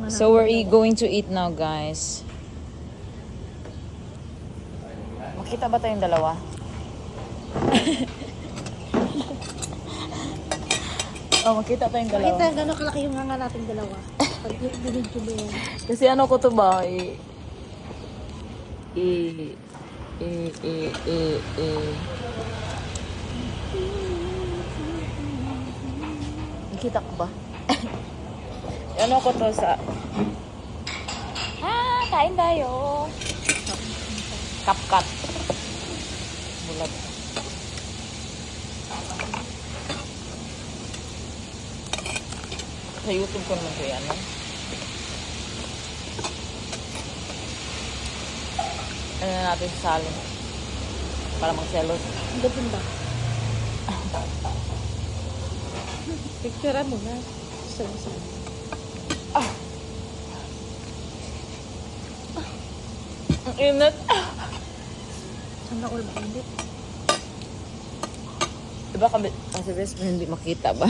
So we're going to eat now, guys. Makita ba tayong dalawa? Oh, makita tayong dalawa. Makita gano'n kalaki yung hanga nating dalawa. Pag binidyo mo yan. Kasi ano ko to ba? Nakita ko ba? Ano ko to sa... kain tayo. Kapkat. Bulag. Sa YouTube ko naman ko yan. Ano na natin sa salon? Para magselos. Ang gapin ba? Picturean mo na. Sa Ang init. Ang naul ba? Hindi. Diba kami, kasi best friend, hindi makita ba?